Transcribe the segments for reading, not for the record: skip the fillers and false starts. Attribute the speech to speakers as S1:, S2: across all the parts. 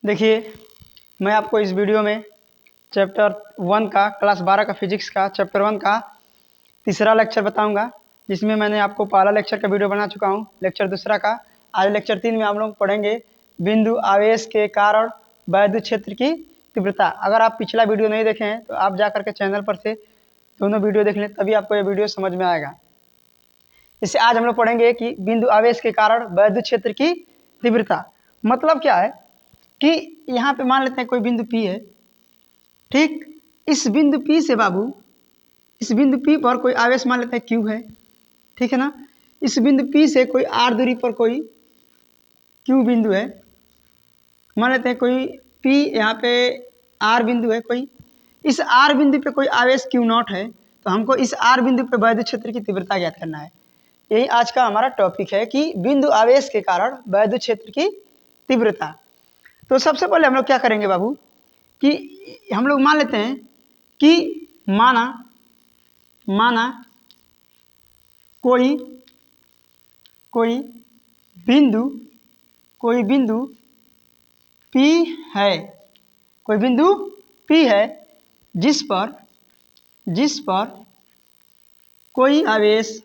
S1: देखिए, मैं आपको इस वीडियो में चैप्टर 1 का क्लास 12 का फिजिक्स का चैप्टर 1 का तीसरा लेक्चर बताऊंगा, जिसमें मैंने आपको पहला लेक्चर का वीडियो बना चुका हूं, लेक्चर दूसरा का। आज लेक्चर 3 में हम लोग पढ़ेंगे बिंदु आवेश के कारण वैद्युत क्षेत्र की तीव्रता। अगर आप पिछला वीडियो नहीं देखे हैं तो आप जा करके चैनल पर से दोनों वीडियो देख लें, तभी आपको ये वीडियो समझ में आएगा। इससे आज हम लोग पढ़ेंगे कि बिंदु आवेश के कारण वैद्युत क्षेत्र की तीव्रता मतलब क्या है कि यहाँ पे मान लेते हैं कोई बिंदु P है, ठीक। इस बिंदु P से बाबू, इस बिंदु P पर कोई आवेश मान लेते हैं Q है, ठीक है ना। इस बिंदु P से कोई R दूरी पर कोई Q बिंदु है, मान लेते हैं कोई P यहाँ पे R बिंदु है कोई। इस R बिंदु पे कोई आवेश Q0 है, तो हमको इस R बिंदु पे वैद्युत क्षेत्र की तीव्रता ज्ञात करना है। यही आज का हमारा टॉपिक है कि बिंदु आवेश के कारण वैद्युत क्षेत्र की तीव्रता। तो सबसे पहले हम लोग क्या करेंगे बाबू कि हम लोग मान लेते हैं कि माना कोई बिंदु P है, कोई बिंदु P है जिस पर कोई आवेश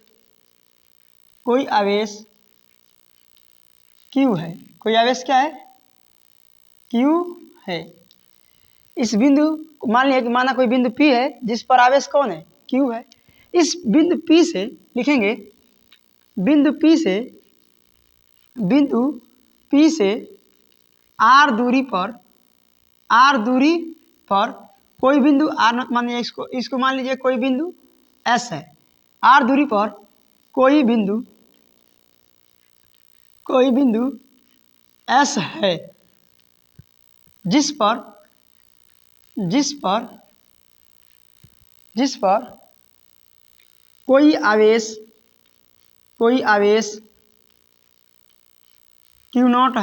S1: Q है। कोई आवेश क्या है? Q है। इस बिंदु मान लिया कि माना कोई बिंदु P है जिस पर आवेश कौन है? Q है। इस बिंदु P से लिखेंगे, बिंदु P से R दूरी पर कोई बिंदु R, मान लीजिए इसको मान लीजिए कोई बिंदु S है। R दूरी पर कोई बिंदु S है जिस पर कोई आवेश Q0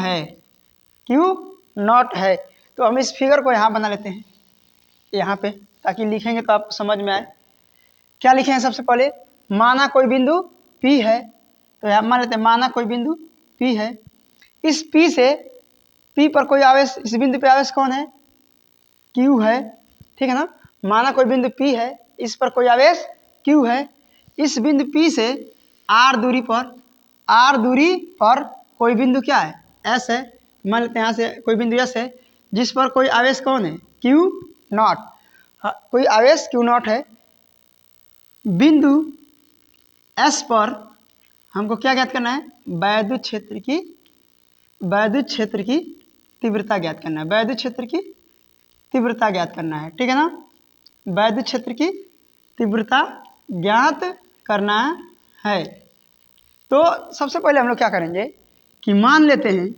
S1: है। तो हम इस फिगर को यहाँ बना लेते हैं, यहाँ पे, ताकि लिखेंगे तो आपको समझ में आए। क्या लिखे हैं? सबसे पहले माना कोई बिंदु P है, तो यहाँ मान लेते हैं माना कोई बिंदु P है। इस P से P पर कोई आवेश, इस बिंदु पे आवेश कौन है? Q है, ठीक है ना। माना कोई बिंदु P है, इस पर कोई आवेश Q है। इस बिंदु P से R दूरी पर कोई बिंदु क्या है? S है। मान लेते हैं यहाँ से कोई बिंदु S है जिस पर कोई आवेश कौन है? Q0। हाँ, कोई आवेश Q0 है। बिंदु S पर हमको क्या ज्ञात करना है? वैद्युत क्षेत्र की तीव्रता ज्ञात करना है। वैद्युत क्षेत्र की तीव्रता ज्ञात करना है, ठीक है ना। वैद्युत क्षेत्र की तीव्रता ज्ञात करना है। तो सबसे पहले हम लोग क्या करेंगे कि मान लेते हैं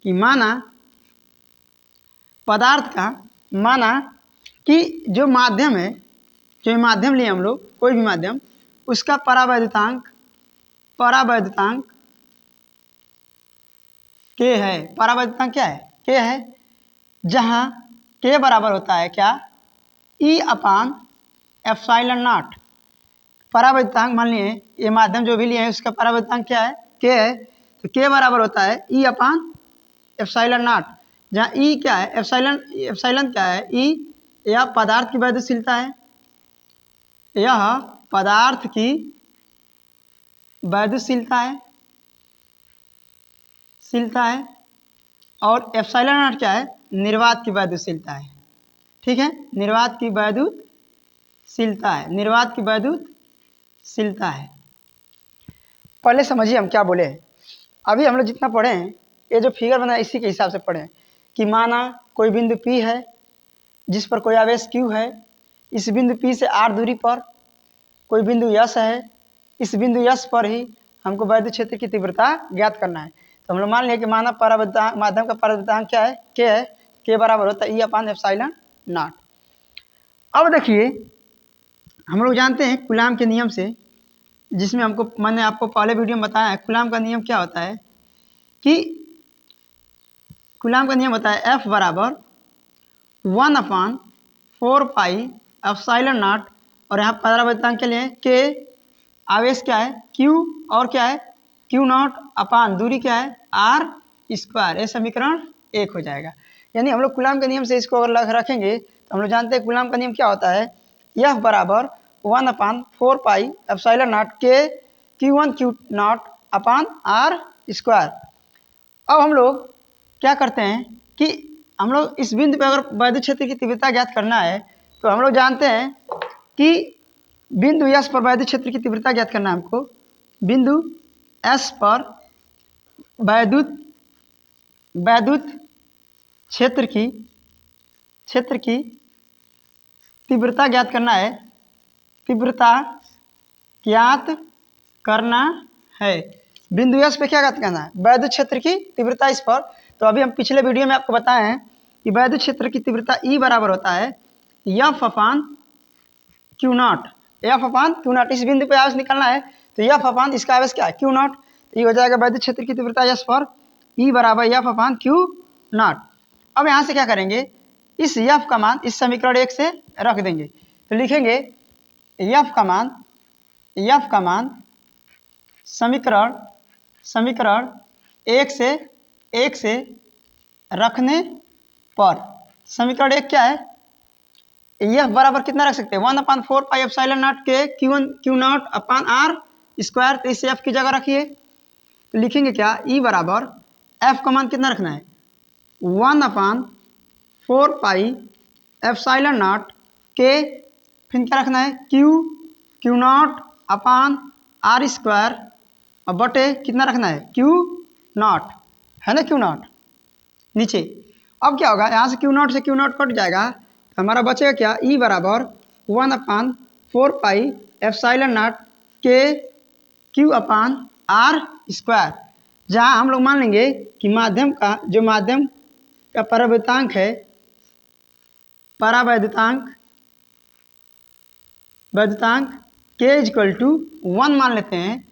S1: कि माना कि जो माध्यम है, जो माध्यम लिए हम लोग, कोई भी माध्यम, उसका परावैद्युतांक K है। परावैद्युतांक क्या है? K है। जहां K बराबर होता है क्या? E/ε0। परावैद्युतांक मान लिए ये माध्यम जो भी लिए हैं उसका परावैद्युतांक क्या है? K है। तो K बराबर होता है E/ε0। जहाँ E क्या है? एप्सिलॉन क्या है? E यह पदार्थ की वैद्युतशीलता है, यह पदार्थ की वैद्युतशीलता है। और एप्सिलॉन क्या है? निर्वात की वैद्युतशीलता है, ठीक है। निर्वात की वैद्युतशीलता है। पहले समझिए हम क्या बोले हैं। अभी हम लोग जितना पढ़े हैं, ये जो फिगर बना है इसी के हिसाब से पढ़े हैं कि माना कोई बिंदु P है जिस पर कोई आवेश Q है। इस बिंदु P से R दूरी पर कोई बिंदु S है। इस बिंदु S पर ही हमको वैद्युत क्षेत्र की तीव्रता ज्ञात करना है। तो हम लोग मान लिया कि माना परावैद्युतांक, माध्यम का परावैद्युतांक क्या है? K है। K बराबर होता है E/ε0। अब देखिए, हम लोग जानते हैं कूलाम के नियम से, जिसमें मैंने आपको पहले वीडियो में बताया है कूलाम का नियम क्या होता है कि कूलाम का नियम होता है F बराबर 1/4πε0। और यहाँ परावैद्युतांक के लिए K, आवेश क्या है? Q, और क्या है? Q0 अपान दूरी क्या है? R²। ये समीकरण 1 हो जाएगा। यानी हम लोग कूलाम के नियम से इसको अगर रखेंगे तो हम लोग जानते हैं कूलाम का नियम क्या होता है, यह बराबर 1/4πε0 के Q1 Q0 upon R square. अब हम लोग क्या करते हैं कि हम लोग इस बिंदु पर अगर वैद्युत क्षेत्र की तीव्रता ज्ञात करना है तो हम लोग जानते हैं कि बिंदु एस पर वैद्युत क्षेत्र की तीव्रता ज्ञात करना है हमको। बिंदु एस पर वैद्युत क्षेत्र की तीव्रता ज्ञात करना है, तीव्रता ज्ञात करना है। बिंदु एस पे क्या ज्ञात करना है, वैद्युत क्षेत्र की तीव्रता इस पर। तो अभी हम पिछले वीडियो में आपको बताए हैं कि वैद्युत क्षेत्र की तीव्रता ई बराबर होता है F upon Q not. F upon Q not, इस बिंदु पे आवेश निकालना है तो एफ अपान इसका आवेश क्या है, क्यू नॉट। ये हो जाएगा वैद्युत क्षेत्र की तीव्रता एस पर ई बराबर एफ अपान क्यू नॉट। अब यहाँ से क्या करेंगे, इस एफ का मान इस समीकरण 1 से रख देंगे तो लिखेंगे एफ का मान समीकरण 1 से रखने पर समीकरण 1 क्या है, एफ बराबर कितना रख सकते हैं 1/4πε0 के Q0 अपान आर स्क्वायर। तो इस एफ की जगह रखिए तो लिखेंगे क्या, ई बराबर एफ का मान कितना रखना है 1/4πε0 के, फिर क्या रखना है Q0 अपान आर स्क्वायर और बटे कितना रखना है Q0, है ना Q0 नीचे। अब क्या होगा, यहाँ से Q0 से Q0 कट जाएगा तो हमारा बचेगा क्या, ई बराबर 1/4πε0 के Q अपान आर स्क्वायर। जहाँ हम लोग मान लेंगे कि माध्यम का परावैद्युतांक है, वैद्युतांक K = 1 मान लेते हैं।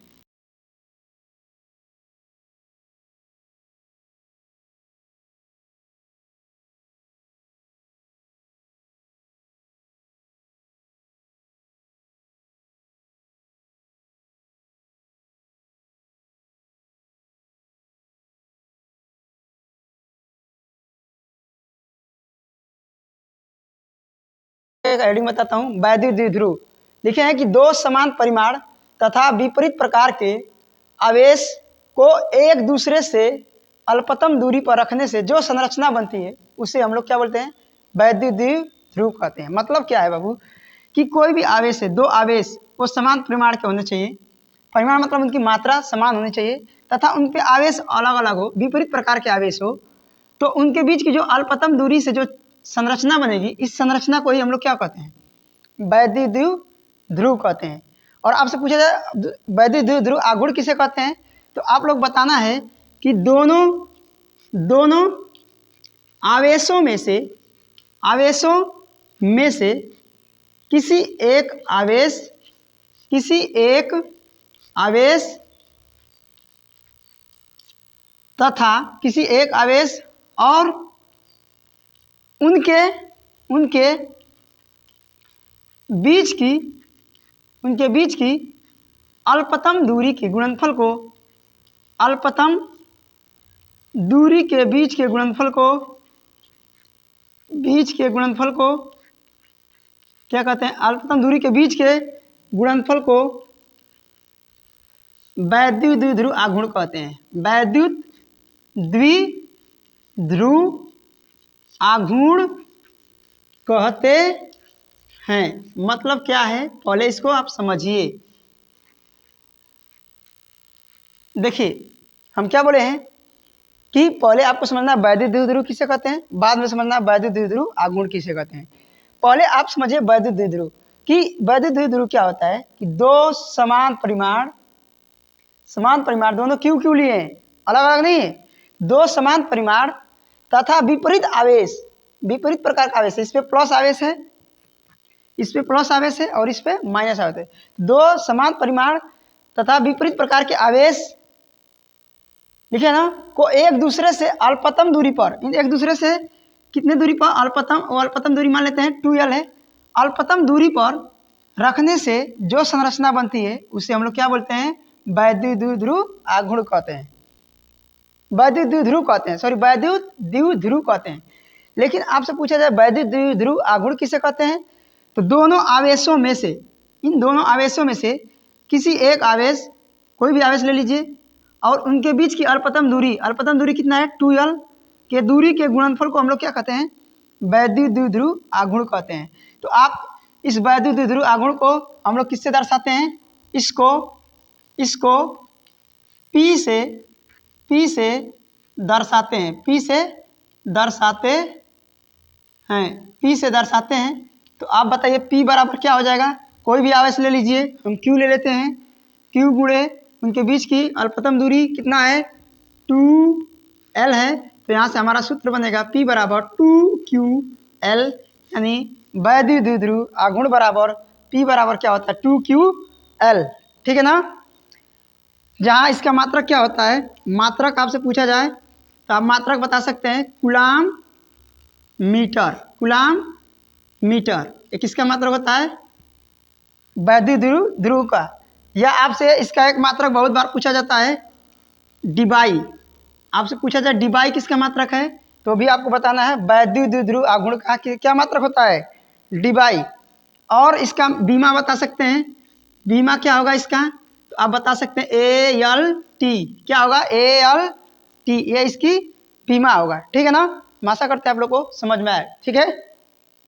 S1: एक हेडिंग बताता हूँ, वैद्युत द्विध्रुव। लिखे हैं कि दो समान परिमाण तथा विपरीत प्रकार के आवेश को एक दूसरे से अल्पतम दूरी पर रखने से जो संरचना बनती है उसे हम लोग क्या बोलते हैं, वैद्युत द्विध्रुव कहते हैं। मतलब क्या है बाबू, कि कोई भी आवेश है, दो आवेश वो समान परिमाण के होने चाहिए, परिमाण मतलब उनकी मात्रा समान होनी चाहिए तथा उन पे आवेश अलग अलग हो, विपरीत प्रकार के आवेश हो, तो उनके बीच की जो अल्पतम दूरी से जो संरचना बनेगी इस संरचना को ही हम लोग क्या कहते हैं, वैद्युत द्विध्रुव कहते हैं। और आपसे पूछा जाए वैद्युत द्विध्रुव आघूर्ण किसे कहते हैं, तो आप लोग बताना है कि दोनों आवेशों में से किसी एक आवेश तथा किसी एक आवेश और उनके बीच की अल्पतम दूरी के गुणनफल को, अल्पतम दूरी के बीच के गुणनफल को क्या कहते हैं, अल्पतम दूरी के बीच के गुणनफल को वैद्युत द्विध्रुव आघूर्ण कहते हैं। वैद्युत द्विध्रुव आघूर्ण कहते हैं। मतलब क्या है, पहले इसको आप समझिए। देखिए हम क्या बोले हैं कि पहले आपको समझना वैद्युत द्विध्रुव किसे कहते हैं, बाद में समझना वैद्युत द्विध्रुव आघूर्ण किसे कहते हैं। पहले आप समझिए वैद्युत द्विध्रुव कि वैद्युत द्विध्रुव क्या होता है कि दो समान परिमाण दोनों क्यों लिए हैं, अलग अलग नहीं है, दो समान परिमाण तथा विपरीत प्रकार का आवेश है। इस पे प्लस आवेश है, इस पे प्लस आवेश है और इस पे माइनस आवेश है। दो समान परिमाण तथा विपरीत प्रकार के आवेश लिखे ना को एक दूसरे से अल्पतम दूरी पर, एक दूसरे से कितने दूरी पर, अल्पतम दूरी मान लेते हैं 2L है, अल्पतम दूरी पर रखने से जो संरचना बनती है उसे हम लोग क्या बोलते हैं, वैद्युत द्विध्रुव आघूर्ण कहते हैं। वैद्युत द्विध्रुव कहते हैं। लेकिन आपसे पूछा जाए वैद्युत द्विध्रुव आघूर्ण किसे कहते हैं, तो दोनों आवेशों में से, इन दोनों आवेशों में से किसी एक आवेश, कोई भी आवेश ले लीजिए, और उनके बीच की अल्पतम दूरी कितना है 2l के दूरी के गुणनफल को हम लोग क्या कहते हैं, वैद्युत द्विध्रुव आघूर्ण कहते हैं। तो आप इस वैद्युत द्विध्रुव आघूर्ण को हम लोग किससे दर्शाते हैं, इसको P से दर्शाते हैं, P से दर्शाते हैं। तो आप बताइए P बराबर क्या हो जाएगा, कोई भी आवेश ले लीजिए, हम Q ले लेते हैं, Q गुणे उनके बीच की अल्पतम दूरी कितना है 2l है। तो यहाँ से हमारा सूत्र बनेगा P बराबर 2ql, यानी वैद्युत द्विध्रुव आघूर्ण बराबर P बराबर क्या होता है 2ql, ठीक है ना। जहाँ इसका मात्रक क्या होता है, मात्रक आपसे पूछा जाए तो आप मात्रक बता सकते हैं कूलाम मीटर, ये किसका मात्रक होता है, वैद्युत ध्रुव का। या आपसे इसका एक मात्रक बहुत बार पूछा जाता है डिबाई, आपसे पूछा जाए डिबाई किसका मात्रक है, तो भी आपको बताना है वैद्युत द्विध्रुव आघूर्ण का क्या मात्रक होता है डिबाई। और इसका बीमा बता सकते हैं, बीमा क्या होगा इसका, तो आप बता सकते हैं ALT, क्या होगा ALT, ये इसकी बीमा होगा, ठीक है ना। आशा करते हैं आप लोग को समझ में आए, ठीक है।